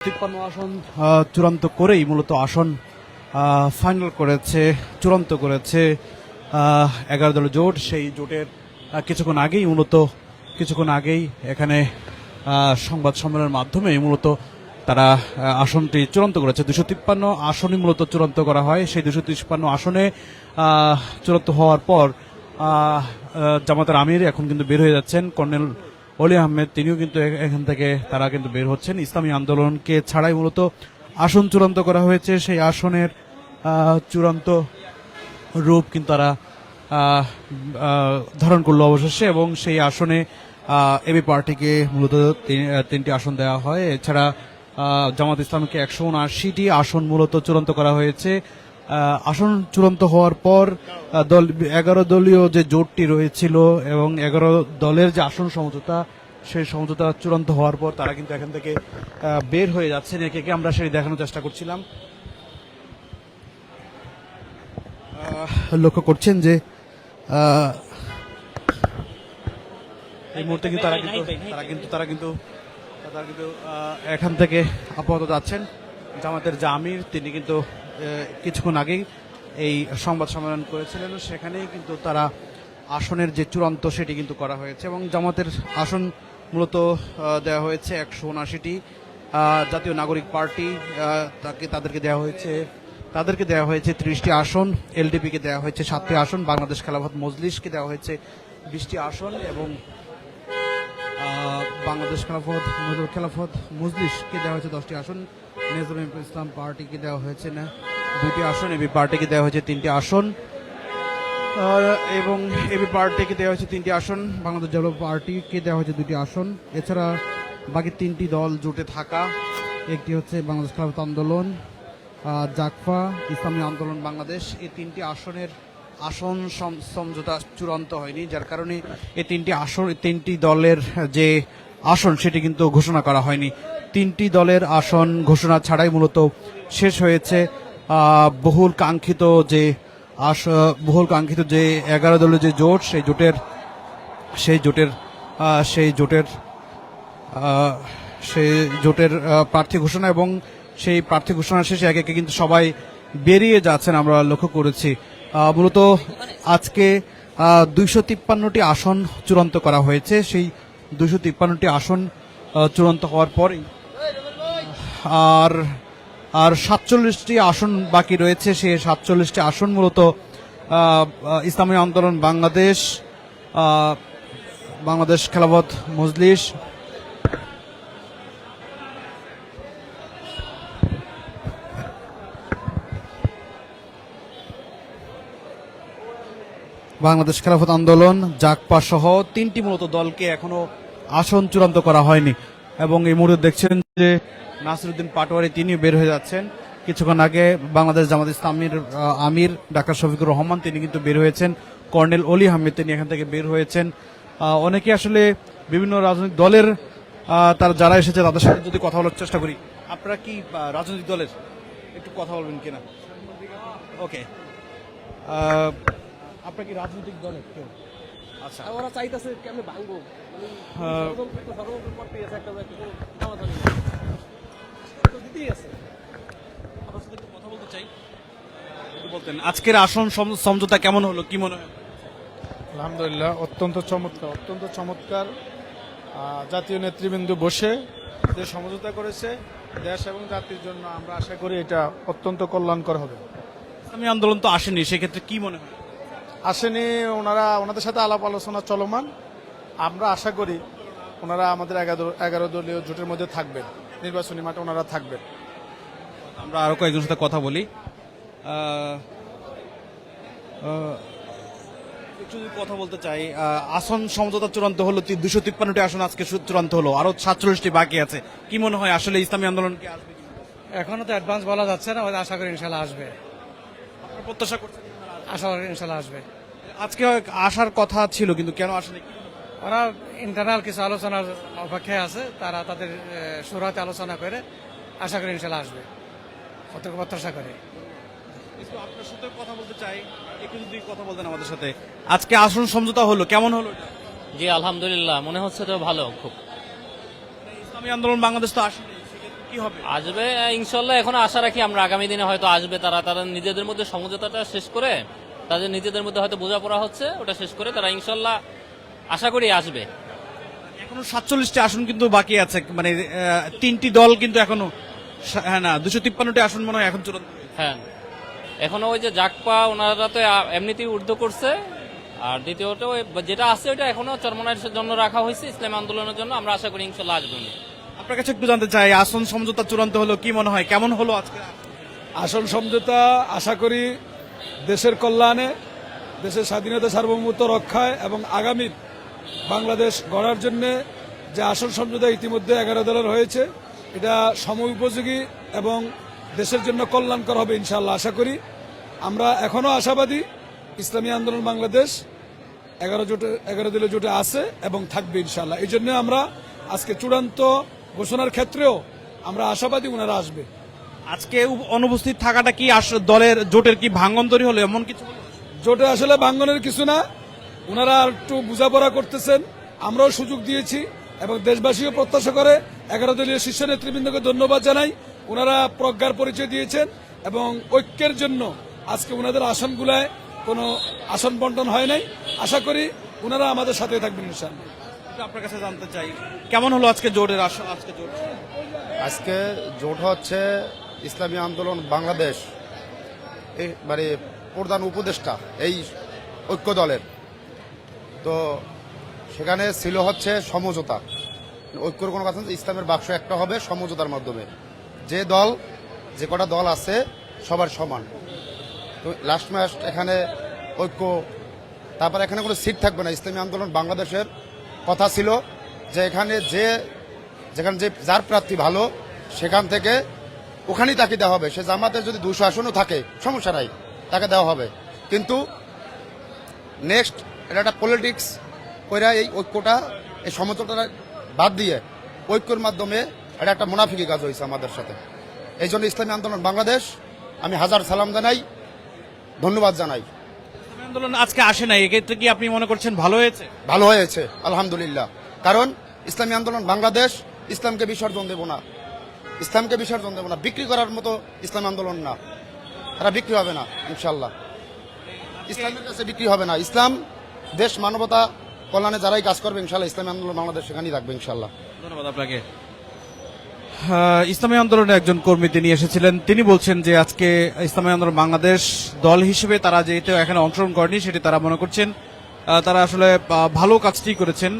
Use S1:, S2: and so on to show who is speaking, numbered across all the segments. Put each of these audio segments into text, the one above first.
S1: 53 আসন চূড়ান্ত করেই মূলত আসন ফাইনাল করেছে, চূড়ান্ত করেছে 11 দলের জোট। সেই জোটের কিছুক্ষণ আগেই এখানে সংবাদ সম্মেলনের মাধ্যমে মূলত তারা আসনটি চূড়ান্ত করেছে। 253 আসনই মূলত চূড়ান্ত করা হয়। সেই 253 আসনে চূড়ান্ত হওয়ার পর জামাতের আমির এখন কিন্তু বের হয়ে যাচ্ছেন। কর্নেল অলি আহমেদ তিনিও কিন্তু এখান থেকে তারা কিন্তু বের হচ্ছেন। ইসলামী আন্দোলনকে ছাড়াই মূলত আসন চূড়ান্ত করা হয়েছে। সেই আসনের চূড়ান্ত রূপ কিন্তু তারা ধারণ করলো অবশেষে, এবং সেই আসনে এবি পার্টিকে মূলত তিনটি আসন দেওয়া হয়। এছাড়া জামাত ইসলামকে 179টি আসন মূলত চূড়ান্ত করা হয়েছে। আসন চূড়ান্ত হওয়ার পর 11 দলীয় যে জোটটি রয়েছিল এবং 11 দলের যে আসন সমঝোতা, সেই সমঝোতা চূড়ান্ত হওয়ার পর তারা কিন্তু এখান থেকে বের হয়ে যাচ্ছেন। একে আমরা সেই দেখানোর চেষ্টা করছিলাম। লক্ষ্য করছেন যে এই মুহূর্তে কিন্তু তারা কিন্তু এখান থেকে আপাতত যাচ্ছেন। জামাতের যে আমির তিনি কিন্তু কিছুক্ষণ আগেই এই সংবাদ সম্মেলন করেছিলেন, সেখানেই কিন্তু তারা আসনের যে চূড়ান্ত সেটি কিন্তু করা হয়েছে, এবং জামাতের আসন মূলত দেওয়া হয়েছে 179টি। জাতীয় নাগরিক পার্টি তাদেরকে দেওয়া হয়েছে 30টি আসন, এলডিপিকে দেওয়া হয়েছে 7টি আসন, বাংলাদেশ খেলাফত মজলিসকে দেওয়া হয়েছে 20টি আসন, এবং বাংলাদেশ খেলাফত মজলিসকে দেওয়া হয়েছে 10টি আসন, নেজামে ইসলাম পার্টিকে দেওয়া হয়েছে 2টি আসন, এবি পার্টিকে দেওয়া হয়েছে 3টি আসন, এবং এবি পার্টিকে দেওয়া হয়েছে 3টি আসন, বাংলাদেশ জাতীয় পার্টিকে দেওয়া হয়েছে 2টি আসন। এছাড়া বাকি 3টি দল জোটে থাকা, একটি হচ্ছে বাংলাদেশ খেলাফত আন্দোলন, জাকফা, ইসলামী আন্দোলন বাংলাদেশ। এই 3টি আসনের আসন সমঝোতা চূড়ান্ত হয়নি, যার কারণে এই 3টি দলের যে আসন সেটি কিন্তু ঘোষণা করা হয়নি। 3টি দলের আসন ঘোষণা ছাড়াই মূলত শেষ হয়েছে বহুল কাঙ্ক্ষিত যে 11 দলের যে জোট, সেই জোটের প্রার্থী ঘোষণা, এবং সেই প্রার্থী ঘোষণা শেষে একে একে কিন্তু সবাই বেরিয়ে যাচ্ছেন আমরা লক্ষ্য করেছি। মূলত আজকে 253টি আসন চূড়ান্ত করা হয়েছে। সেই 253টি আসন চূড়ান্ত হওয়ার পরেই আর 47টি আসন বাকি রয়েছে। সেই 47টি আসন মূলত ইসলামী আন্দোলন বাংলাদেশ খেলাফত মজলিস, বাংলাদেশ খেলাফত আন্দোলন, জাকপা সহ 3টি মূলত দলকে এখনো আসন চূড়ান্ত করা হয়নি। এবং এই মুহূর্তে দেখছেন যে নাসিরউদ্দিন পাটোয়ারি তিনি বের হয়ে যাচ্ছেন। কিছুক্ষণ আগে বাংলাদেশ জামাত ইসলামীর আমির ডাক্তার শফিকুর রহমান তিনি কিন্তু বের হয়েছেন। কর্নেল অলি আহমেদ তিনি এখান থেকে বের হয়েছেন। অনেকে আসলে বিভিন্ন রাজনৈতিক দলের তারা যারা এসেছে তাদের সাথে যদি কথা বলার চেষ্টা করি, আপনারা কি রাজনৈতিক দলের একটু কথা বলবেন কিনা? ওকে, আপনার কি রাজনৈতিক দলের কেউ? আচ্ছা,
S2: ওরা চাইতেছে কেমনে ভাঙবো,
S1: কথা বলতে চাই। বলতেন আজকের আসন সমঝোতা কেমন হলো, কি মনে হয়?
S3: আলহামদুলিল্লাহ, অত্যন্ত চমৎকার। জাতীয় নেতৃবৃন্দ বসে যে সমঝোতা করেছে দেশ এবং জাতির জন্য, আমরা আশা করি এটা অত্যন্ত কল্যাণকর হবে।
S1: ইসলামী আন্দোলন তো আসেনি, সেক্ষেত্রে কি মনে হয়?
S3: আসেনি, ওনাদের সাথে আলাপ আলোচনা চলমান। আমরা আশা করি ওনারা আমাদের 11 দলীয় জোটের মধ্যে থাকবেন, নির্বাচনী মাঠে ওনারা থাকবেন।
S1: আমরা আরো কয়েকজনের সাথে কথা বলি। একটু যদি কথা বলতে চাই, আসন সমঝোতা চূড়ান্ত হলো, 253টি আসন আজকে চূড়ান্ত হলো, আরো 47টি বাকি আছে। কি মনে হয় আসলে ইসলামী আন্দোলন কি আসবে?
S2: এখনো তো অ্যাডভান্স বলা যাচ্ছে না, আশা করি ইনশাল্লাহ আসবে।
S1: আপনারা প্রত্যাশা করছেন?
S2: আশা করি ইনশাল্লাহ আসবে।
S1: আজকে আসার কথা ছিল কিন্তু কেন আসেনি?
S2: ওরা ইন্টারনাল কিছু আলোচনার অপেক্ষায় আছে, তারা তাদের শুরুতে আলোচনা করে আশা করি ইনশাল্লাহ আসবে, প্রত্যাশা করে।
S1: আপনার সাথে কথা বলতে চাই, একটু যদি কথা বলতেন আমাদের সাথে। আজকে আসন সমঝোতা হলো, কেমন হলো?
S4: জি আলহামদুলিল্লাহ, মনে হচ্ছে তো ভালো খুব।
S1: ইসলামী আন্দোলন বাংলাদেশ তো আসেনি, কি হবে?
S4: আসবে ইনশাল্লাহ, এখন আশা রাখি আমরা আগামী দিনে হয়তো আসবে। তারা নিজেদের মধ্যে সমঝোতাটা শেষ করে, তাদের নিজেদের মধ্যে হয়তো বোঝাপড়া হচ্ছে, ওটা শেষ করে তারা ইনশাল্লাহ আশা করি আসবে।
S1: এখনো 47টি আসন কিন্তু বাকি আছে, মানে 3টি দল কিন্তু এখনো, হ্যাঁ না 253টি আসন মনে হয় এখন চূড়ান্ত।
S4: হ্যাঁ, এখনো ওই যে জাকপা ওনারা তো এমনিতেই ঊর্ধ্ব করছে, আর দ্বিতীয়ত যেটা আছে ওইটা এখনো চরমনায়ের জন্য রাখা হয়েছে, ইসলামী আন্দোলনের জন্য। আমরা আশা করি ইনশাল্লাহ আসবে উনি।
S1: আপনার কাছে একটু জানতে চাই, আসন সমঝোতা চূড়ান্ত হলো, কি মনে হয় কেমন হলো আজকে?
S3: আসল সমঝোতা আশা করি দেশের কল্যাণে, দেশের স্বাধীনতা সার্বভৌমত্ব রক্ষায় এবং আগামী বাংলাদেশ গড়ার জন্য যে আসল সমঝোতা ইতিমধ্যে 11 দলের হয়েছে, এটা সময় উপযোগী এবং দেশের জন্য কল্যাণকর হবে ইনশাআল্লাহ। আশা করি আমরা এখনো আশাবাদী, ইসলামী আন্দোলন বাংলাদেশ 11 দলীয় জোটে আছে এবং থাকবে ইনশাআল্লাহ। এই জন্য আমরা আজকে চূড়ান্ত ঘোষণার ক্ষেত্রেও আমরা আশাবাদী ওনারা আসবে।
S1: আজকে অনুপস্থিত থাকাটা কি দলের জোটের কি ভাঙ্গন তৈরি হলো এমন কিছু হলো?
S3: জোটে আসলে ভাঙ্গনের কিছু না, ওনারা আর একটু বোঝাপড়া করতেছেন, আমরাও সুযোগ দিয়েছি এবং দেশবাসীও প্রত্যাশা করে। 11 দলীয় শীর্ষ নেতৃবৃন্দকে ধন্যবাদ জানাই, ওনারা প্রজ্ঞার পরিচয় দিয়েছেন এবং ঐক্যের জন্য আজকে ওনাদের আসনগুলায় কোনো আসন বন্টন হয় নাই। আশা করি ওনারা আমাদের সাথে থাকবেন ইনশাআল্লাহ।
S1: একটু আপনার কাছে জানতে চাই, কেমন হলো আজকে জোটের আসন?
S5: আজকে জোট হচ্ছে ইসলামী আন্দোলন বাংলাদেশ মানে প্রধান উপদেষ্টা এই ঐক্য দলের, তো সেখানে ছিল হচ্ছে সমঝোতা। ঐক্যর কোনো কথা না, ইসলামের বাক্স একটা হবে সমঝোতার মাধ্যমে। যে কটা দল আছে সবার সমান, তো লাস্ট ম্যাচ এখানে ঐক্য। তারপর এখানে কোনো সিট থাকবে না। ইসলামী আন্দোলন বাংলাদেশের কথা ছিল যে যেখানে যার প্রার্থী ভালো সেখান থেকে ওখানেই তাকে দেওয়া হবে। সে জামাতের যদি 200 আসনও থাকে সমস্যা নাই, তাকে দেওয়া হবে। কিন্তু নেক্সট এটা একটা পলিটিক্স কইরা এই ঐক্যটা, এই সমঝোতাটা বাদ দিয়ে ঐক্যের মাধ্যমে এটা একটা মুনাফিকি কাজ হয়েছে আমাদের সাথে। এই জন্য ইসলামী আন্দোলন বাংলাদেশ আমি হাজার সালাম জানাই, ধন্যবাদ জানাই।
S1: আন্দোলন আজকে আসে নাই, এক্ষেত্রে কি আপনি মনে করছেন ভালো হয়েছে?
S5: ভালো হয়েছে আলহামদুলিল্লাহ, কারণ ইসলামী আন্দোলন বাংলাদেশ ইসলামকে বিসর্জন দেব না, বিক্রি করার মতো ইসলামী আন্দোলন না, তারা বিক্রি হবে না ইনশাল্লাহ। ইসলামের কাছে বিক্রি হবে না। ইসলাম, দেশ, মানবতা কল্যাণে যারাই কাজ করবে ইনশাল্লাহ ইসলামী আন্দোলন বাংলাদেশ সেখানেই থাকবে ইনশাল্লাহ।
S1: ধন্যবাদ আপনাকে। ইসলামী আন্দোলনের একজন কর্মী তিনি এসেছিলেন, তিনি বলছেন যে আজকে ইসলামী আন্দোলন বাংলাদেশ দল হিসেবে তারা যেহেতু এখানে অংশগ্রহণ করেনি, সেটি তারা মনে করছেন তারা আসলে ভালো কাজটি করেছেন।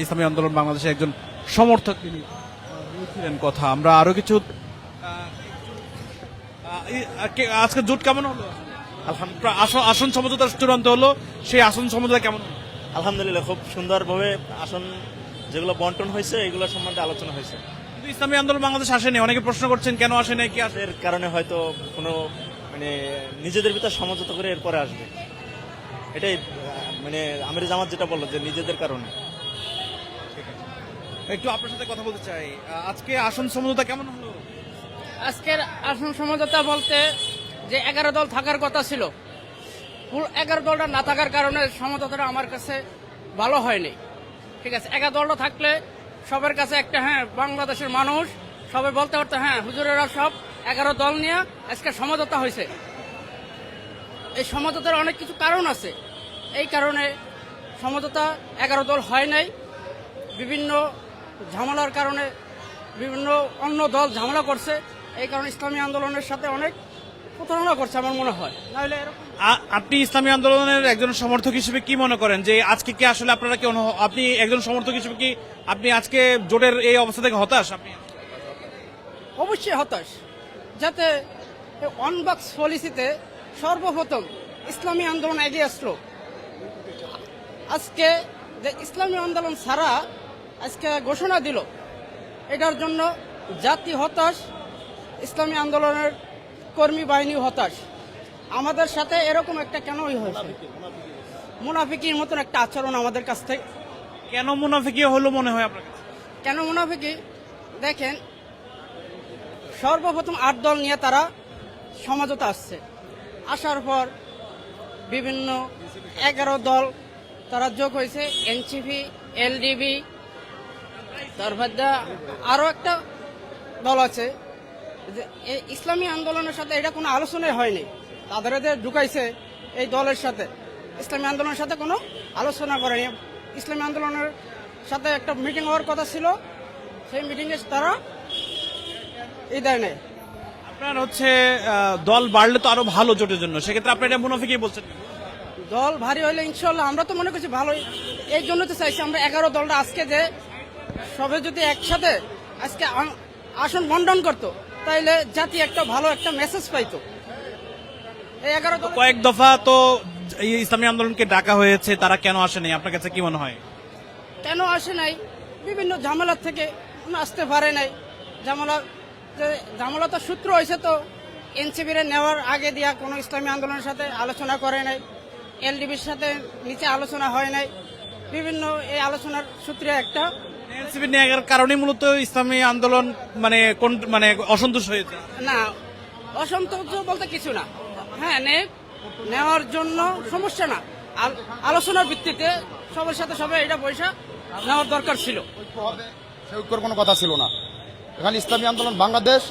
S1: ইসলামী আন্দোলন বাংলাদেশের একজন সমর্থক তিনি বলছিলেন কথা। আমরা আরো কিছু আজকে জোট কেমন হলো? আসন সমঝোতা চূড়ান্ত হলো, সেই আসন সমঝোতা কেমন হলো?
S6: আলহামদুলিল্লাহ, খুব সুন্দরভাবে আসন যেগুলো বন্টন হয়েছে এগুলো সম্বন্ধে আলোচনা হয়েছে।
S1: কিন্তু ইসলামী আন্দোলন বাংলাদেশ আসেনি, অনেকে প্রশ্ন করছেন কেন আসেনি, কি আসে?
S6: এর কারণে হয়তো কোনো মানে নিজেদের ভিতর সমঝোতা করে এরপরে আসবে, এটাই মানে আমির জামাত যেটা বললো যে নিজেদের কারণে।
S1: একটু আপনার সাথে কথা বলতে চাই, আজকে আসন সমঝোতা কেমন হলো?
S7: আজকের আসন সমঝোতা বলতে যে 11 দল থাকার কথা ছিল, 11 দলটা না থাকার কারণে সমঝোতাটা আমার কাছে ভালো হয়নি। ঠিক আছে, 11 দলটা থাকলে সবার কাছে একটা, হ্যাঁ বাংলাদেশের মানুষ সবাই বলতে পারতো হ্যাঁ হুজুরেরা সব 11 দল নিয়ে আজকে সমঝোতা হয়েছে। এই সমঝোতার অনেক কিছু কারণ আছে, এই কারণে সমঝোতা 11 দল হয় নাই। বিভিন্ন ঝামেলার কারণে বিভিন্ন অন্য দল ঝামেলা করছে, এই কারণে ইসলামী আন্দোলনের সাথে অনেক প্রতারণা করছে আমার মনে হয়। নাহলে এরকম
S1: আপনি ইসলামী আন্দোলনের একজন সমর্থক হিসেবে কি মনে করেন যে আজকে কি আসলে আপনারা কি আপনি একজন সমর্থক হিসেবে কি আপনি আজকে জোটের এই অবস্থা থেকে হতাশ? আপনি
S7: অবশ্যই হতাশ, যাতে ওয়ান বক্স পলিসিতে সর্বপ্রথম ইসলামী আন্দোলন এগিয়ে আসলো। আজকে যে ইসলামী আন্দোলন ছাড়া আজকে ঘোষণা দিল, এটার জন্য জাতি হতাশ, ইসলামী আন্দোলনের কর্মী বাহিনী হতাশ। আমাদের সাথে এরকম একটা কেনই হয়েছে, মুনাফিকির মতন একটা আচরণ আমাদের কাছ থেকে।
S1: কেন মুনাফিকি হলো মনে হয় আপনার কাছে?
S7: কেন মুনাফিকি? দেখেন, সর্বপ্রথম 8 দল নিয়ে তারা সমঝোতা আসছে, আসার পর বিভিন্ন 11 দল তারা যোগ হয়েছে, এনসিপি, এলডিবি, তারপর আরো একটা দল আছে যে এই ইসলামী আন্দোলনের সাথে এটা কোনো আলোচনাই হয়নি, তাদের যে ঢুকাইছে এই দলের সাথে ইসলামী আন্দোলনের সাথে কোনো আলোচনা করেনি। ইসলামী আন্দোলনের সাথে একটা মিটিং হওয়ার কথা ছিল, সেই মিটিংয়ে তারা এই দেয় নাই।
S1: আপনার হচ্ছে দল বাড়লে তো আরো ভালো জোটের জন্য, সেক্ষেত্রে আপনি এটা মুনাফিকই বলছেন।
S7: দল ভারী হলে ইনশাল্লাহ আমরা তো মনে করছি ভালোই, এই জন্য তো চাইছি আমরা 11 দলটা আজকে যে সবে যদি একসাথে আজকে আসন বন্টন করতো তাইলে জাতি একটা ভালো একটা মেসেজ পাইতো। এই 11 দল
S1: কয়েক দফা তো এই ইসলামী আন্দোলনকে ডাকা হয়েছে, তারা কেন আসেনি আপনার কাছে কি মনে হয়?
S7: কেন আসে নাই? বিভিন্ন ঝামেলার থেকে আসতে পারে নাই। ঝামেলা তো সূত্র হয়েছে তো এনসিপির নেওয়ার আগে দিয়া কোনো ইসলামী আন্দোলনের সাথে আলোচনা করে নাই, এলডিবির সাথে নিচে আলোচনা হয় নাই, বিভিন্ন এই আলোচনার সূত্রে একটা
S1: এনসিপি নেওয়ার কারণে মূলত ইসলামী আন্দোলন মানে অসন্তুষ্ট হয়েছে।
S7: না, অসন্তোষ বলতে কিছু না। হ্যাঁ, নেওয়ার জন্য সমস্যা না, আলোচনার ভিত্তিতে সবার সাথে সবাই এটা পয়সা নেওয়ার দরকার ছিল।
S5: সে ঐক্যর কোনো কথা ছিল না। এখানে ইসলামী আন্দোলন বাংলাদেশ,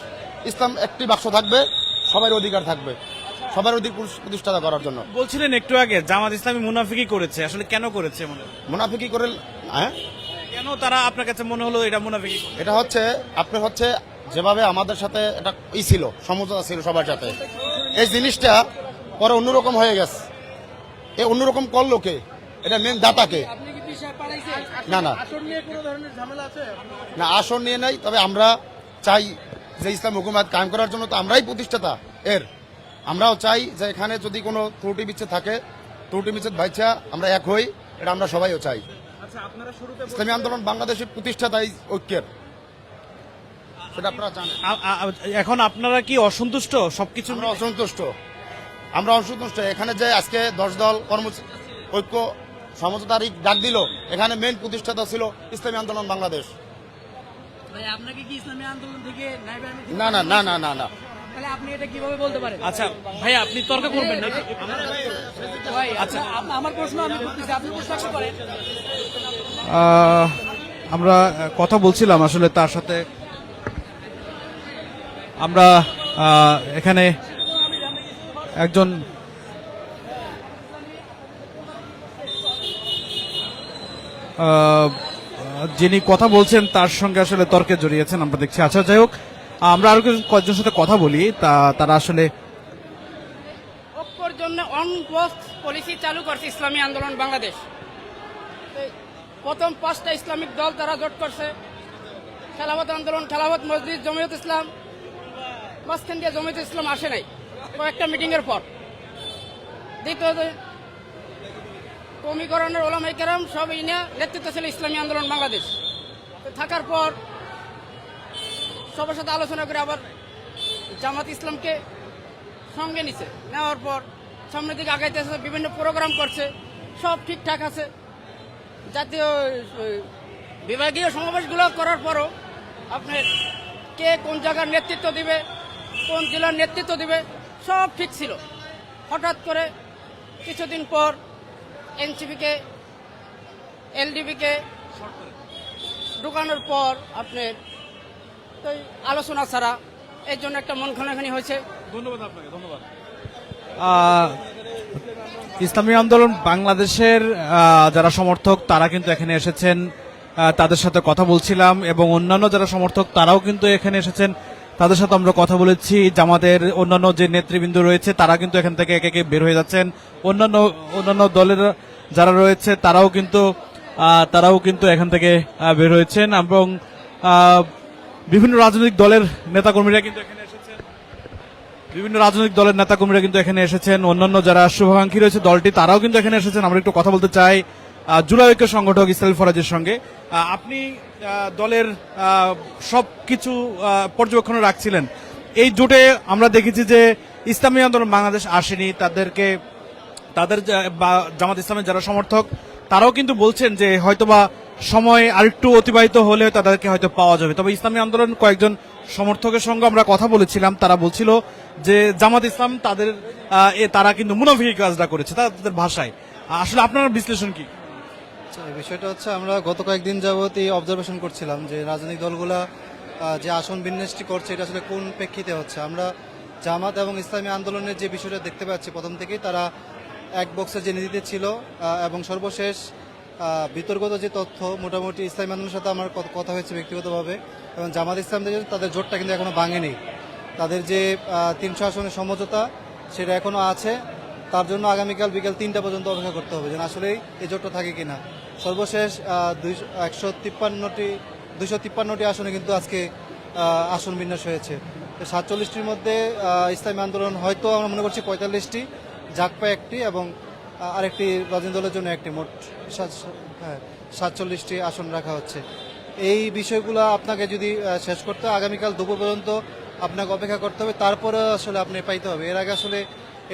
S5: ইসলাম একটি বাক্স থাকবে, সবার অধিকার থাকবে, সবার অধিকার প্রতিষ্ঠা করার জন্য।
S1: বলছিলেন একটু আগে জামাত ইসলামী মুনাফিকি করেছে, আসলে কেন করেছে?
S5: মুনাফিকি করে, হ্যাঁ,
S1: কেন তারা আপনার কাছে মনে হলো এটা মুনাফিকি?
S5: এটা হচ্ছে আপনার হচ্ছে যেভাবে আমাদের সাথে এটা ছিল, সমঝোতা ছিল সবার সাথে, এই জিনিসটা পরে অন্যরকম হয়ে গেছে। এ অন্যরকম করলো কে? এটা মেন দাতাকে। না না না, আসন নিয়ে নাই। তবে আমরা চাই যে ইসলাম হুকুমাত কায়েম করার জন্য তো আমরাই প্রতিষ্ঠাতা এর। আমরাও চাই যে এখানে যদি কোনো ত্রুটি বিচ্ছেদ থাকে, ত্রুটি বিচ্ছেদ ভাইচা আমরা এক হই, এটা আমরা সবাইও চাই। ইসলামী আন্দোলন বাংলাদেশের প্রতিষ্ঠাতা এই ঐক্যের, সেটা আপনারা জানেন।
S1: এখন আপনারা কি অসন্তুষ্ট সবকিছু?
S5: আমরা অসন্তুষ্ট। এখানে যে আজকে 10 দল ঐক্য সমঝোতার ডাক দিল, এখানে মেইন প্রতিষ্ঠাতা ছিল ইসলামী আন্দোলন বাংলাদেশ।
S7: আপনাকে কি ইসলামী আন্দোলন থেকে
S5: না না না না না না,
S7: তাহলে আপনি এটা কিভাবে বলতে পারেন?
S1: আচ্ছা ভাই, আপনি তর্ক করবেন না।
S7: আচ্ছা, আমার প্রশ্ন আমি করতেছি, আপনি প্রশ্ন করেন।
S1: আমরা কথা বলছিলাম আসলে তার সাথে। আমরা এখানে একজন যিনি কথা বলছেন তার সঙ্গে আসলে তর্কে জড়িয়েছেন আমরা দেখছি। আচ্ছা, যাই হোক, আমরা আরো কয়েকজনের সাথে কথা বলি। তারা আসলে
S7: ঐক্যর জন্য অন পোস্ট পলিসি চালু করছে ইসলামী আন্দোলন বাংলাদেশ। প্রথম 5টা ইসলামিক দল তারা জোট করছে। খেলাফত আন্দোলন, খেলাফত মসজিদ, জমিয়ত ইসলাম, মাঝখান দিয়ে জমিয়ত ইসলাম আসে নাই কয়েকটা মিটিং এর পর। দ্বিতীয়ত কমিকরণের ওলামায়ে কেরাম সব ইনে নেতৃত্ব ছিল ইসলামী আন্দোলন বাংলাদেশ। থাকার পর সবার সাথে আলোচনা করে আবার জামাত ইসলামকে সঙ্গে নিছে। নেওয়ার পর সামনের দিকে আগাইতেছে, বিভিন্ন প্রোগ্রাম করছে, সব ঠিকঠাক আছে। জাতীয় বিভাগীয় সমাবেশগুলো করার পরও আপনার কে কোন জায়গার নেতৃত্ব দিবে, কোন জেলার নেতৃত্ব দিবে, সব ঠিক ছিল। হঠাৎ করে কিছুদিন পর এনসিপিকে, এলডিবিকে ঢুকানোর পর আপনার তো আলোচনা ছাড়া এর জন্য একটা মন খানাখানি হয়েছে।
S1: ধন্যবাদ আপনাকে, ধন্যবাদ। ইসলামী আন্দোলন বাংলাদেশের যারা সমর্থক তারা কিন্তু এখানে এসেছেন, তাদের সাথে কথা বলছিলাম, এবং অন্যান্য যারা সমর্থক তারাও কিন্তু এখানে এসেছেন, তাদের সাথে আমরা কথা বলেছি। জামাতের অন্যান্য যে নেতৃবৃন্দ রয়েছে তারা কিন্তু এখান থেকে একে একে বের হয়ে যাচ্ছেন। অন্যান্য দলের যারা রয়েছে তারাও কিন্তু এখান থেকে বের হয়েছেন, এবং বিভিন্ন রাজনৈতিক দলের নেতাকর্মীরা কিন্তু এখানে এসেছেন। অন্যান্য যারা শুভাকাঙ্ক্ষী রয়েছে দলটি তারাও কিন্তু এখানে এসেছেন। আমরা একটু কথা বলতে চাই জুলাই ঐক্য সংগঠক ইসরাইল ফরাজের সঙ্গে। আপনি দলের সবকিছু পর্যবেক্ষণে রাখছিলেন। এই জোটে আমরা দেখেছি যে ইসলামী আন্দোলন বাংলাদেশ আসেনি, তাদের জামাত ইসলামের যারা সমর্থক তারাও কিন্তু বলছেন যে হয়তোবা সময় আরেকটু অতিবাহিত হলে তাদেরকে হয়তো পাওয়া যাবে। তবে ইসলামী আন্দোলন কয়েকজন সমর্থকের সঙ্গে আমরা কথা বলেছিলাম, তারা বলছিল যে জামাত ইসলাম তারা কিন্তু মুনাফিকি কাজটা করেছে তাদের ভাষায়। আসলে আপনার বিশ্লেষণ কি?
S8: বিষয়টা হচ্ছে আমরা গত কয়েকদিন যাবত এই অবজারভেশন করছিলাম যে রাজনৈতিক দলগুলা যে আসন বিন্যাসটি করছে এটা আসলে কোন প্রেক্ষিতে হচ্ছে। আমরা জামাত এবং ইসলামী আন্দোলনের যে বিষয়টা দেখতে পাচ্ছি প্রথম থেকেই তারা এক বক্সের যে নীতিতে ছিল এবং সর্বশেষ বিতর্কত যে তথ্য মোটামুটি ইসলামী আন্দোলনের সাথে আমার কথা হয়েছে ব্যক্তিগতভাবে এবং জামাত ইসলামদের তাদের জোটটা কিন্তু এখনো ভাঙেনি। তাদের যে 300 আসনের সমঝোতা সেটা এখনো আছে, তার জন্য আগামীকাল বিকেল 3টা পর্যন্ত অপেক্ষা করতে হবে যেন আসলেই এই জোটটা থাকে কিনা। সর্বশেষ 253টি আসনে কিন্তু আজকে আসন বিন্যাস হয়েছে। 47টির মধ্যে ইসলামী আন্দোলন হয়তো আমরা মনে করছি 45টি, জাকপা একটি এবং আরেকটি রাজনৈতিক দলের জন্য একটি, মোট 47টি আসন রাখা হচ্ছে। এই বিষয়গুলো আপনাকে যদি শেষ করতে আগামীকাল দুপুর পর্যন্ত আপনাকে অপেক্ষা করতে হবে, তারপরে আসলে আপনি পাইতে হবে। এর আগে আসলে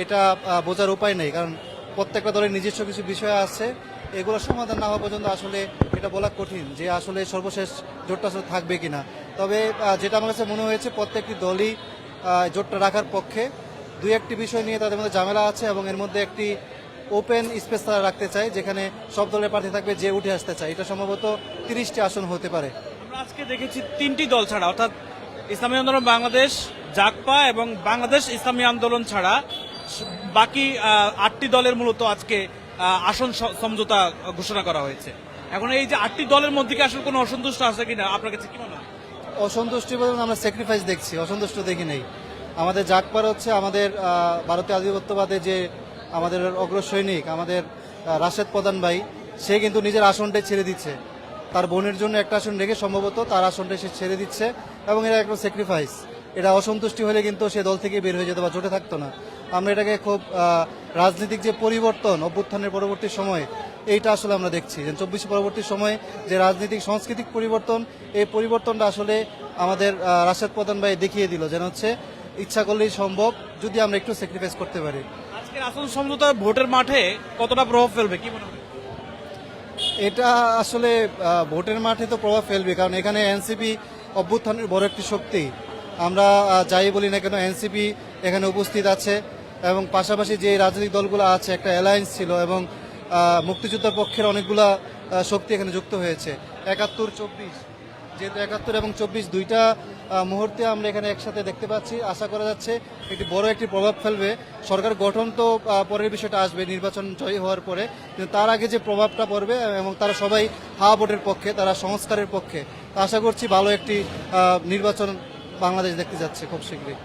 S8: এটা বোঝার উপায় নেই, কারণ প্রত্যেকটা দলের নিজস্ব কিছু বিষয় আছে, এগুলো সমাধান না হওয়া পর্যন্ত আসলে এটা বলা কঠিন যে আসলে সর্বশেষ জোটটা আসলে থাকবে কিনা। তবে যেটা আমার কাছে মনে হয়েছে প্রত্যেকটি দলই জোটটা রাখার পক্ষে। দুই একটি বিষয় নিয়ে তাদের মধ্যে ঝামেলা আছে এবং এর মধ্যে একটি ওপেন স্পেস তারা রাখতে চায় যেখানে সব দলের প্রার্থী থাকবে, যে উঠে আসতে চায়। এটা সম্ভবত 30টি আসন হতে পারে।
S1: আমরা আজকে দেখেছি 3টি দল ছাড়া, অর্থাৎ ইসলামী আন্দোলন বাংলাদেশ, জাকপা এবং বাংলাদেশ ইসলামী আন্দোলন ছাড়া বাকি 8টি দলের মূলত আজকে আসন সমঝোতা ঘোষণা করা হয়েছে। এখন এই যে 8টি দলের মধ্যে কি আসলে কোনো অসন্তুষ্ট আছে কিনা আপনার কাছে কি মনে হয়?
S8: অসন্তুষ্টি বলতে আমরা স্যাক্রিফাইস দেখছি, অসন্তুষ্ট দেখি নেই। আমাদের জাকপার হচ্ছে আমাদের ভারতীয় আধিপত্যবাদে যে আমাদের অগ্রসৈনিক, আমাদের রাশেদ প্রধান ভাই, সে কিন্তু নিজের আসনটাই ছেড়ে দিচ্ছে। তার বোনের জন্য একটা আসন রেখে সম্ভবত তার আসনটাই সে ছেড়ে দিচ্ছে এবং এটা একটা স্যাক্রিফাইস। এটা অসন্তুষ্টি হলে কিন্তু সে দল থেকে বের হয়ে যেত বা জোটে থাকতো না। আমরা এটাকে খুব রাজনৈতিক যে পরিবর্তন অভ্যুত্থানের পরবর্তী সময়, এইটা আসলে আমরা দেখছি যে 24 পরবর্তী সময়ে যে রাজনৈতিক সাংস্কৃতিক পরিবর্তন, এই পরিবর্তনটা আসলে আমাদের রাশেদ প্রধান ভাই দেখিয়ে দিল যেন হচ্ছে ইচ্ছা করলেই সম্ভব যদি আমরা একটু স্যাক্রিফাইস করতে পারি।
S1: আজকের আসন সমঝোতা ভোটের মাঠে কতটা প্রভাব ফেলবে কি মনে হয়?
S8: এটা আসলে ভোটের মাঠে তো প্রভাব ফেলবে, কারণ এখানে এনসিপি অভ্যুত্থানের বড় একটি শক্তি। আমরা যাই বলি না কেন এনসিপি এখানে উপস্থিত আছে এবং পাশাপাশি যে রাজনৈতিক দলগুলো আছে একটা অ্যালায়েন্স ছিল এবং মুক্তিযুদ্ধের পক্ষের অনেকগুলা শক্তি এখানে যুক্ত হয়েছে। 71-24, যেহেতু 71 এবং 24 দুইটা মুহূর্তে আমরা এখানে একসাথে দেখতে পাচ্ছি, আশা করা যাচ্ছে একটি বড় একটি প্রভাব ফেলবে। সরকার গঠন তো পরের বিষয়টা আসবে নির্বাচন জয়ী হওয়ার পরে, কিন্তু তার আগে যে প্রভাবটা পড়বে এবং তারা সবাই হাওয়া ভোটের পক্ষে, তারা সংস্কারের পক্ষে। আশা করছি ভালো একটি নির্বাচন বাংলাদেশ দেখতে যাচ্ছে খুব শীঘ্রই।